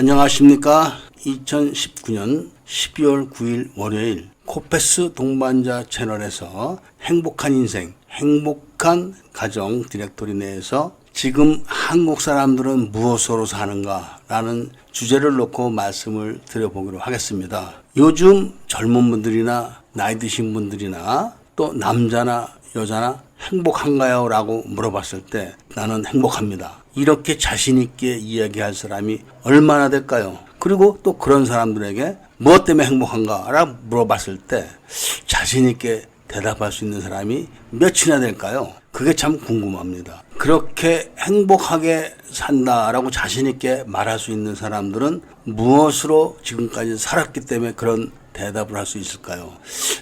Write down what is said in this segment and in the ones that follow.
안녕하십니까. 2019년 12월 9일 월요일 코페스 동반자 채널에서 행복한 인생, 행복한 가정 디렉토리 내에서 지금 한국 사람들은 무엇으로 사는가 라는 주제를 놓고 말씀을 드려보기로 하겠습니다. 요즘 젊은 분들이나 나이 드신 분들이나 또 남자나 여자나 행복한가요? 라고 물어봤을 때 나는 행복합니다. 이렇게 자신 있게 이야기할 사람이 얼마나 될까요? 그리고 또 그런 사람들에게 무엇 때문에 행복한가? 라고 물어봤을 때 자신 있게 대답할 수 있는 사람이 몇이나 될까요? 그게 참 궁금합니다. 그렇게 행복하게 산다라고 자신 있게 말할 수 있는 사람들은 무엇으로 지금까지 살았기 때문에 그런 대답을 할 수 있을까요?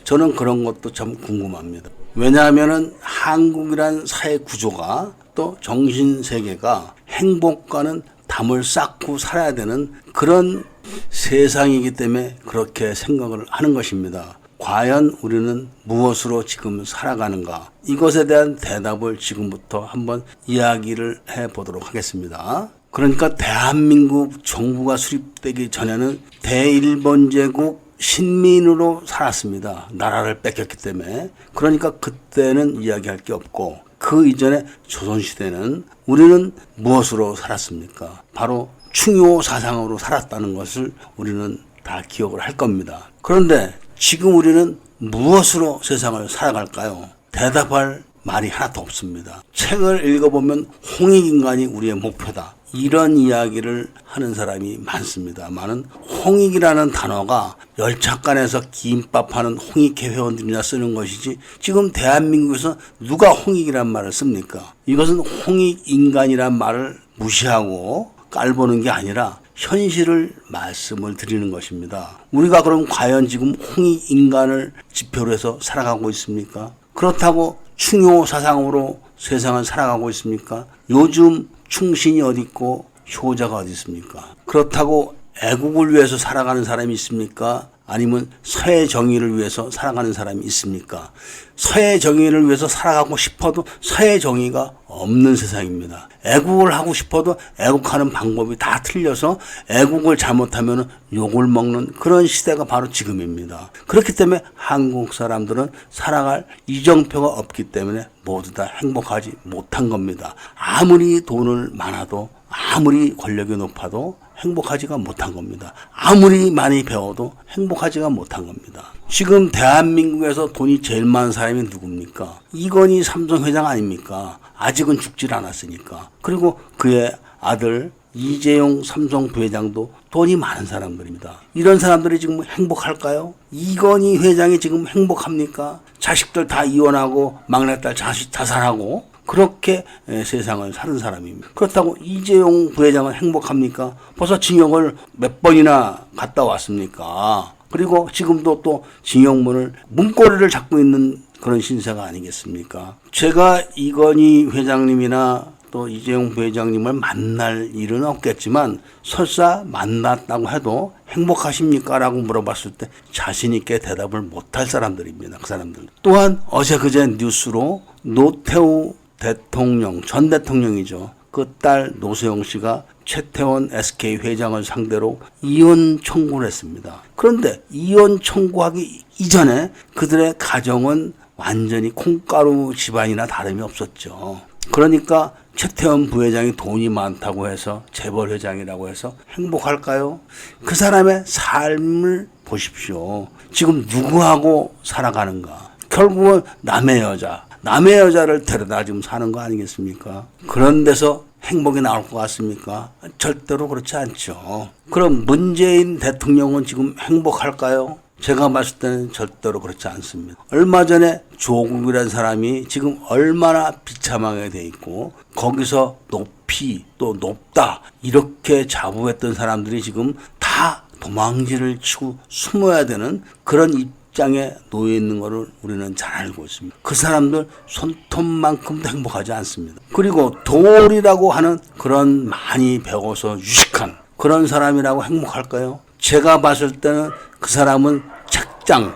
저는 그런 것도 참 궁금합니다. 왜냐하면은 한국이란 사회 구조가 또 정신세계가 행복과는 담을 쌓고 살아야 되는 그런 세상이기 때문에 그렇게 생각을 하는 것입니다. 과연 우리는 무엇으로 지금 살아가는가? 이것에 대한 대답을 지금부터 한번 이야기를 해보도록 하겠습니다. 그러니까 대한민국 정부가 수립되기 전에는 대일본제국 신민으로 살았습니다. 나라를 뺏겼기 때문에. 그러니까 그때는 이야기할 게 없고 그 이전에 조선시대는 우리는 무엇으로 살았습니까? 바로 충효 사상으로 살았다는 것을 우리는 다 기억을 할 겁니다. 그런데 지금 우리는 무엇으로 세상을 살아갈까요? 대답할 말이 하나도 없습니다. 책을 읽어보면 홍익인간이 우리의 목표다. 이런 이야기를 하는 사람이 많습니다만은 홍익이라는 단어가 열차간에서 김밥하는 홍익회 회원들이나 쓰는 것이지 지금 대한민국에서 누가 홍익이란 말을 씁니까? 이것은 홍익인간이란 말을 무시하고 깔보는 게 아니라 현실을 말씀을 드리는 것입니다. 우리가 그럼 과연 지금 홍익인간을 지표로 해서 살아가고 있습니까? 그렇다고 충효 사상으로 세상을 살아가고 있습니까? 요즘 충신이 어디 있고 효자가 어디 있습니까? 그렇다고 애국을 위해서 살아가는 사람이 있습니까? 아니면 서해 정의를 위해서 살아가는 사람이 있습니까? 서해 정의를 위해서 살아가고 싶어도 서해 정의가 없는 세상입니다. 애국을 하고 싶어도 애국하는 방법이 다 틀려서 애국을 잘못하면 욕을 먹는 그런 시대가 바로 지금입니다. 그렇기 때문에 한국 사람들은 살아갈 이정표가 없기 때문에 모두 다 행복하지 못한 겁니다. 아무리 돈을 많아도 아무리 권력이 높아도 행복하지가 못한 겁니다. 아무리 많이 배워도 행복하지가 못한 겁니다. 지금 대한민국에서 돈이 제일 많은 사람이 누굽니까? 이건희 삼성회장 아닙니까? 아직은 죽질 않았으니까. 그리고 그의 아들 이재용 삼성 부회장도 돈이 많은 사람들입니다. 이런 사람들이 지금 행복할까요? 이건희 회장이 지금 행복합니까? 자식들 다 이혼하고 막내딸 자살하고 그렇게 세상을 사는 사람입니다. 그렇다고 이재용 부회장은 행복합니까? 벌써 징역을 몇 번이나 갔다 왔습니까? 그리고 지금도 또 징역문을 문고리를 잡고 있는 그런 신세가 아니겠습니까? 제가 이건희 회장님이나 또 이재용 부회장님을 만날 일은 없겠지만 설사 만났다고 해도 행복하십니까? 라고 물어봤을 때 자신 있게 대답을 못할 사람들입니다. 그 사람들. 또한 어제 그제 뉴스로 노태우 대통령, 전 대통령이죠. 그 딸 노세영 씨가 최태원 SK 회장을 상대로 이혼 청구를 했습니다. 그런데 이혼 청구하기 이전에 그들의 가정은 완전히 콩가루 집안이나 다름이 없었죠. 그러니까 최태원 부회장이 돈이 많다고 해서 재벌 회장이라고 해서 행복할까요? 그 사람의 삶을 보십시오. 지금 누구하고 살아가는가? 결국은 남의 여자를 데려다 지금 사는 거 아니겠습니까? 그런 데서 행복이 나올 것 같습니까? 절대로 그렇지 않죠. 그럼 문재인 대통령은 지금 행복할까요? 제가 봤을 때는 절대로 그렇지 않습니다. 얼마 전에 조국이라는 사람이 지금 얼마나 비참하게 돼 있고 거기서 높이 또 높다 이렇게 자부했던 사람들이 지금 다 도망질을 치고 숨어야 되는 그런 입장에 놓여 있는 것을 우리는 잘 알고 있습니다. 그 사람들 손톱만큼도 행복하지 않습니다. 그리고 도리라고 하는 그런 많이 배워서 유식한 그런 사람이라고 행복할까요? 제가 봤을 때는 그 사람은 책장,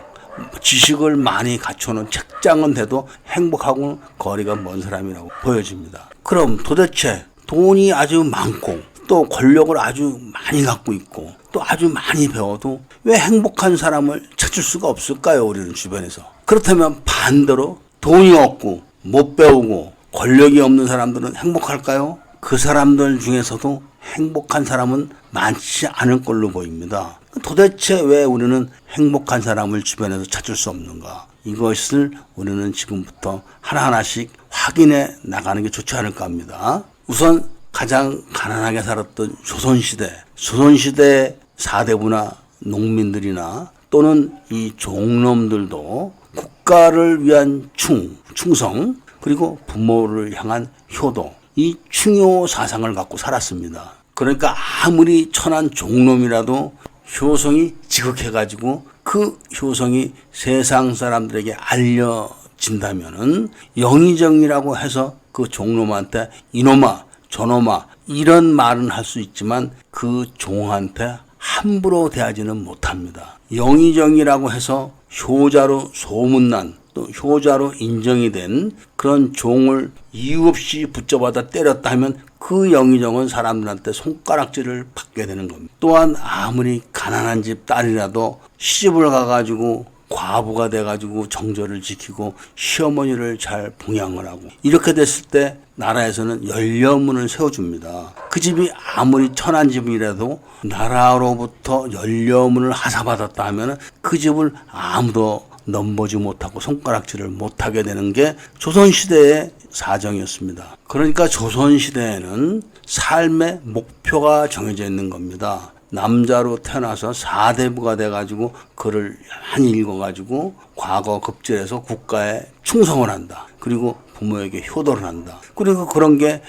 지식을 많이 갖춰놓은 책장은 돼도 행복하고는 거리가 먼 사람이라고 보여집니다. 그럼 도대체 돈이 아주 많고 또 권력을 아주 많이 갖고 있고 또 아주 많이 배워도 왜 행복한 사람을 찾을 수가 없을까요? 우리는 주변에서. 그렇다면 반대로 돈이 없고 못 배우고 권력이 없는 사람들은 행복할까요? 그 사람들 중에서도 행복한 사람은 많지 않을 걸로 보입니다. 도대체 왜 우리는 행복한 사람을 주변에서 찾을 수 없는가? 이것을 우리는 지금부터 하나하나씩 확인해 나가는 게 좋지 않을까 합니다. 우선 가장 가난하게 살았던 조선시대 사대부나 농민들이나 또는 이 종놈들도 국가를 위한 충성, 그리고 부모를 향한 효도, 이 충효 사상을 갖고 살았습니다. 그러니까 아무리 천한 종놈이라도 효성이 지극해가지고 그 효성이 세상 사람들에게 알려진다면은 영의정이라고 해서 그 종놈한테 이놈아, 저놈아 이런 말은 할 수 있지만 그 종한테 함부로 대하지는 못합니다. 영의정이라고 해서 효자로 소문난 또 효자로 인정이 된 그런 종을 이유 없이 붙잡아다 때렸다 하면 그 영의정은 사람들한테 손가락질을 받게 되는 겁니다. 또한 아무리 가난한 집 딸이라도 시집을 가가지고 과부가 돼가지고 정절을 지키고 시어머니를 잘 봉양을 하고 이렇게 됐을 때 나라에서는 연려문을 세워줍니다. 그 집이 아무리 천한 집이라도 나라로부터 연려문을 하사받았다 하면 그 집을 아무도 넘보지 못하고 손가락질을 못하게 되는 게 조선시대의 사정이었습니다. 그러니까 조선시대에는 삶의 목표가 정해져 있는 겁니다. 남자로 태어나서 사대부가 돼가지고 글을 많이 읽어가지고 과거 급제해서 국가에 충성을 한다. 그리고 부모에게 효도를 한다. 그리고 그런 게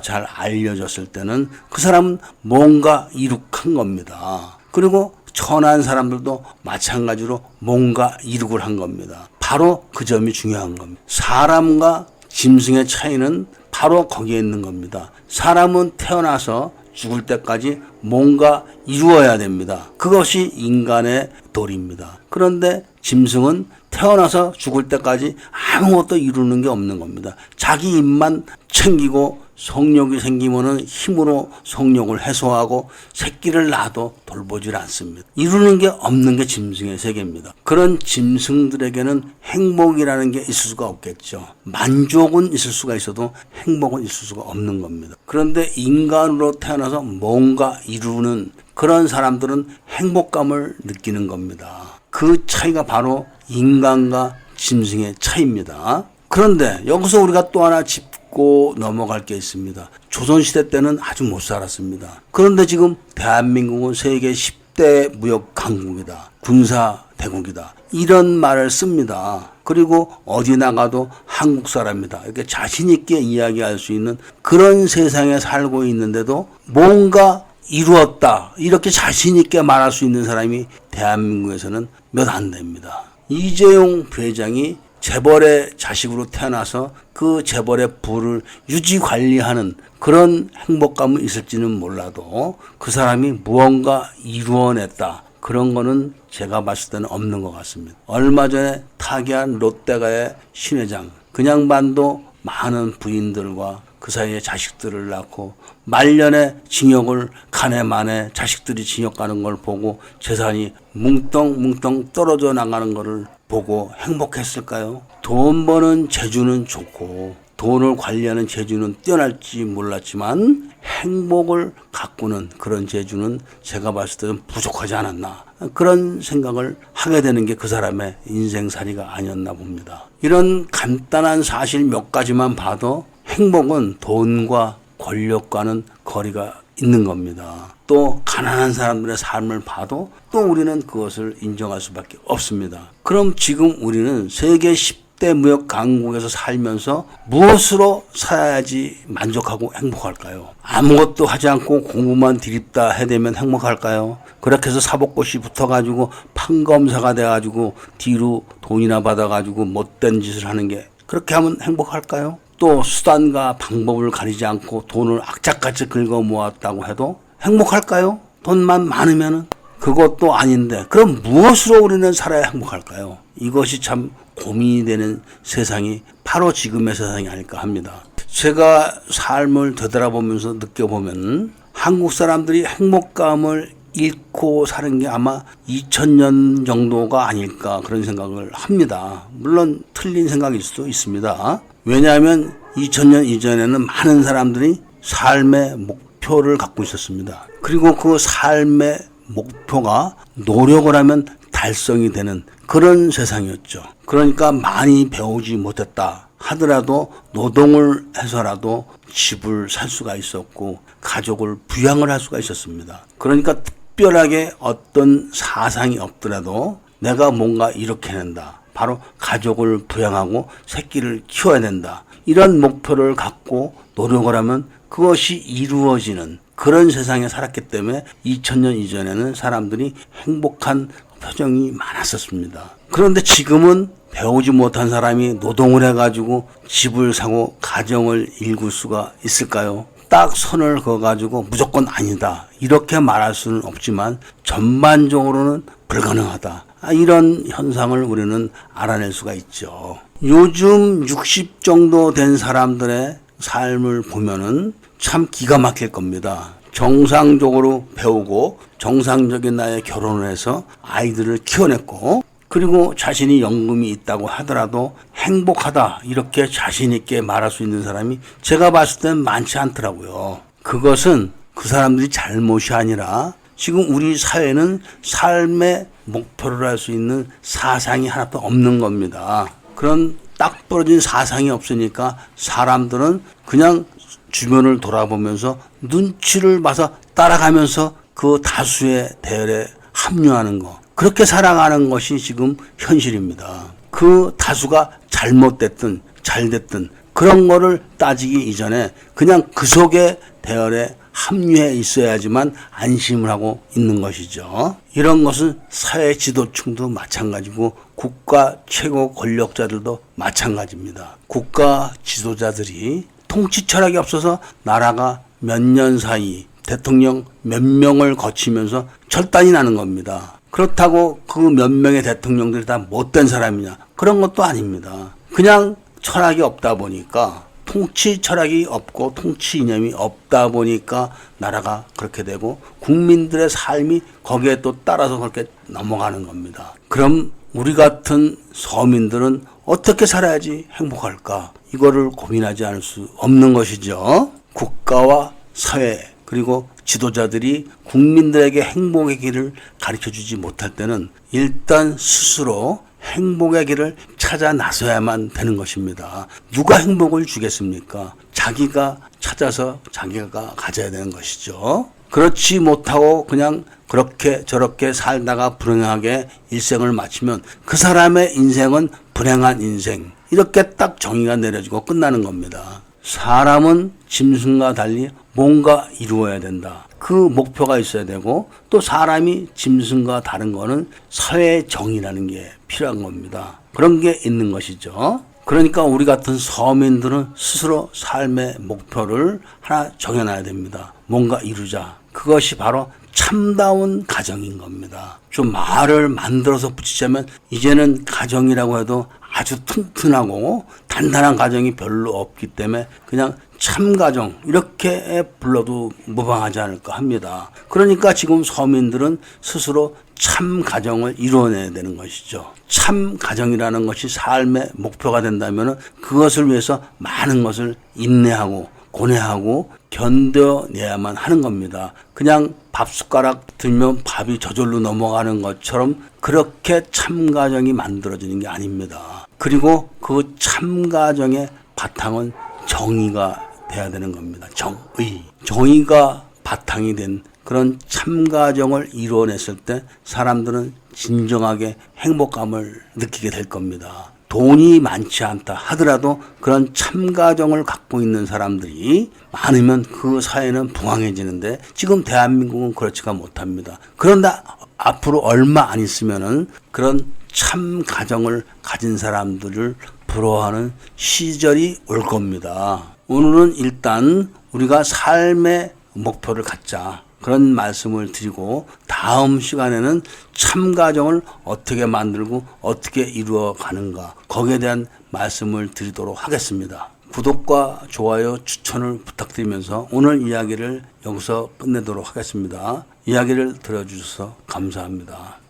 잘 알려졌을 때는 그 사람은 뭔가 이룩한 겁니다. 그리고 천한 사람들도 마찬가지로 뭔가 이룩을 한 겁니다. 바로 그 점이 중요한 겁니다. 사람과 짐승의 차이는 바로 거기에 있는 겁니다. 사람은 태어나서 죽을 때까지 뭔가 이루어야 됩니다. 그것이 인간의 도리입니다. 그런데 짐승은 태어나서 죽을 때까지 아무것도 이루는 게 없는 겁니다. 자기 입만 챙기고 성욕이 생기면은 힘으로 성욕을 해소하고 새끼를 낳아도 돌보질 않습니다. 이루는 게 없는 게 짐승의 세계입니다. 그런 짐승들에게는 행복이라는 게 있을 수가 없겠죠. 만족은 있을 수가 있어도 행복은 있을 수가 없는 겁니다. 그런데 인간으로 태어나서 뭔가 이루는 그런 사람들은 행복감을 느끼는 겁니다. 그 차이가 바로 인간과 짐승의 차이입니다. 그런데 여기서 우리가 또 하나 짚고 넘어갈 게 있습니다. 조선시대 때는 아주 못 살았습니다. 그런데 지금 대한민국은 세계 10대 무역 강국이다. 군사 대국이다. 이런 말을 씁니다. 그리고 어디 나가도 한국 사람이다. 이렇게 자신 있게 이야기할 수 있는 그런 세상에 살고 있는데도 뭔가 이루었다. 이렇게 자신 있게 말할 수 있는 사람이 대한민국에서는 몇 안 됩니다. 이재용 부회장이 재벌의 자식으로 태어나서 그 재벌의 부를 유지 관리하는 그런 행복감은 있을지는 몰라도 그 사람이 무언가 이루어냈다. 그런 거는 제가 봤을 때는 없는 것 같습니다. 얼마 전에 타계한 롯데가의 신회장, 그 양반도 많은 부인들과 그 사이에 자식들을 낳고 말년에 징역을 가네 마네 자식들이 징역 가는 걸 보고 재산이 뭉텅뭉텅 떨어져 나가는 것을 보고 행복했을까요? 돈 버는 재주는 좋고 돈을 관리하는 재주는 뛰어날지 몰랐지만 행복을 가꾸는 그런 재주는 제가 봤을 때는 부족하지 않았나. 그런 생각을 하게 되는 게 그 사람의 인생살이가 아니었나 봅니다. 이런 간단한 사실 몇 가지만 봐도 행복은 돈과 권력과는 거리가 있는 겁니다. 또 가난한 사람들의 삶을 봐도 또 우리는 그것을 인정할 수밖에 없습니다. 그럼 지금 우리는 세계 10대 무역 강국에서 살면서 무엇으로 살아야지 만족하고 행복할까요? 아무것도 하지 않고 공부만 드립다 해대면 행복할까요? 그렇게 해서 사법고시 붙어가지고 판검사가 돼가지고 뒤로 돈이나 받아가지고 못된 짓을 하는 게 그렇게 하면 행복할까요? 또 수단과 방법을 가리지 않고 돈을 악착같이 긁어 모았다고 해도 행복할까요? 돈만 많으면은 그것도 아닌데 그럼 무엇으로 우리는 살아야 행복할까요? 이것이 참 고민이 되는 세상이 바로 지금의 세상이 아닐까 합니다. 제가 삶을 되돌아보면서 느껴보면 한국 사람들이 행복감을 잃고 사는 게 아마 2000년 정도가 아닐까 그런 생각을 합니다. 물론 틀린 생각일 수도 있습니다. 왜냐하면 2000년 이전에는 많은 사람들이 삶의 목표를 갖고 있었습니다. 그리고 그 삶의 목표가 노력을 하면 달성이 되는 그런 세상이었죠. 그러니까 많이 배우지 못했다 하더라도 노동을 해서라도 집을 살 수가 있었고 가족을 부양을 할 수가 있었습니다. 그러니까 특별하게 어떤 사상이 없더라도 내가 뭔가 이렇게 해낸다. 바로 가족을 부양하고 새끼를 키워야 된다. 이런 목표를 갖고 노력을 하면 그것이 이루어지는 그런 세상에 살았기 때문에 2000년 이전에는 사람들이 행복한 표정이 많았었습니다. 그런데 지금은 배우지 못한 사람이 노동을 해가지고 집을 사고 가정을 일굴 수가 있을까요? 딱 선을 그어가지고 무조건 아니다 이렇게 말할 수는 없지만 전반적으로는 불가능하다. 이런 현상을 우리는 알아낼 수가 있죠. 요즘 60 정도 된 사람들의 삶을 보면은 참 기가 막힐 겁니다. 정상적으로 배우고 정상적인 나이에 결혼을 해서 아이들을 키워냈고 그리고 자신이 연금이 있다고 하더라도 행복하다 이렇게 자신 있게 말할 수 있는 사람이 제가 봤을 때는 많지 않더라고요. 그것은 그 사람들이 잘못이 아니라 지금 우리 사회는 삶의 목표를 할 수 있는 사상이 하나도 없는 겁니다. 그런 딱 부러진 사상이 없으니까 사람들은 그냥 주변을 돌아보면서 눈치를 봐서 따라가면서 그 다수의 대열에 합류하는 거. 그렇게 살아가는 것이 지금 현실입니다. 그 다수가 잘못됐든 잘됐든 그런 거를 따지기 이전에 그냥 그 속에 대열에 합류해 있어야지만 안심을 하고 있는 것이죠. 이런 것은 사회 지도층도 마찬가지고 국가 최고 권력자들도 마찬가지입니다. 국가 지도자들이 통치 철학이 없어서 나라가 몇 년 사이 대통령 몇 명을 거치면서 절단이 나는 겁니다. 그렇다고 그 몇 명의 대통령들이 다 못된 사람이냐? 그런 것도 아닙니다. 그냥 철학이 없다 보니까 통치 철학이 없고 통치 이념이 없다 보니까 나라가 그렇게 되고 국민들의 삶이 거기에 또 따라서 그렇게 넘어가는 겁니다. 그럼 우리 같은 서민들은 어떻게 살아야지 행복할까? 이거를 고민하지 않을 수 없는 것이죠. 국가와 사회 그리고 지도자들이 국민들에게 행복의 길을 가르쳐주지 못할 때는 일단 스스로 행복의 길을 찾아 나서야만 되는 것입니다. 누가 행복을 주겠습니까? 자기가 찾아서 자기가 가져야 되는 것이죠. 그렇지 못하고 그냥 그렇게 저렇게 살다가 불행하게 일생을 마치면 그 사람의 인생은 불행한 인생 이렇게 딱 정의가 내려지고 끝나는 겁니다. 사람은 짐승과 달리 뭔가 이루어야 된다. 그 목표가 있어야 되고 또 사람이 짐승과 다른 거는 사회의 정의라는 게 필요한 겁니다. 그런 게 있는 것이죠. 그러니까 우리 같은 서민들은 스스로 삶의 목표를 하나 정해놔야 됩니다. 뭔가 이루자. 그것이 바로 참다운 가정인 겁니다. 좀 말을 만들어서 붙이자면 이제는 가정이라고 해도 아주 튼튼하고 단단한 가정이 별로 없기 때문에 그냥 참가정 이렇게 불러도 무방하지 않을까 합니다. 그러니까 지금 서민들은 스스로 참가정을 이루어내야 되는 것이죠. 참가정이라는 것이 삶의 목표가 된다면 그것을 위해서 많은 것을 인내하고 고뇌하고 견뎌내야만 하는 겁니다. 그냥 밥숟가락 들면 밥이 저절로 넘어가는 것처럼 그렇게 참가정이 만들어지는 게 아닙니다. 그리고 그 참가정의 바탕은 정의가 돼야 되는 겁니다. 정의. 정의가 바탕이 된 그런 참가정을 이루어냈을 때 사람들은 진정하게 행복감을 느끼게 될 겁니다. 돈이 많지 않다 하더라도 그런 참가정을 갖고 있는 사람들이 많으면 그 사회는 부강해지는데 지금 대한민국은 그렇지가 못합니다. 그런데 앞으로 얼마 안 있으면은 그런 참가정을 가진 사람들을 부러워하는 시절이 올 겁니다. 오늘은 일단 우리가 삶의 목표를 갖자. 그런 말씀을 드리고 다음 시간에는 참가정을 어떻게 만들고 어떻게 이루어 가는가 거기에 대한 말씀을 드리도록 하겠습니다. 구독과 좋아요, 추천을 부탁드리면서 오늘 이야기를 여기서 끝내도록 하겠습니다. 이야기를 들어주셔서 감사합니다.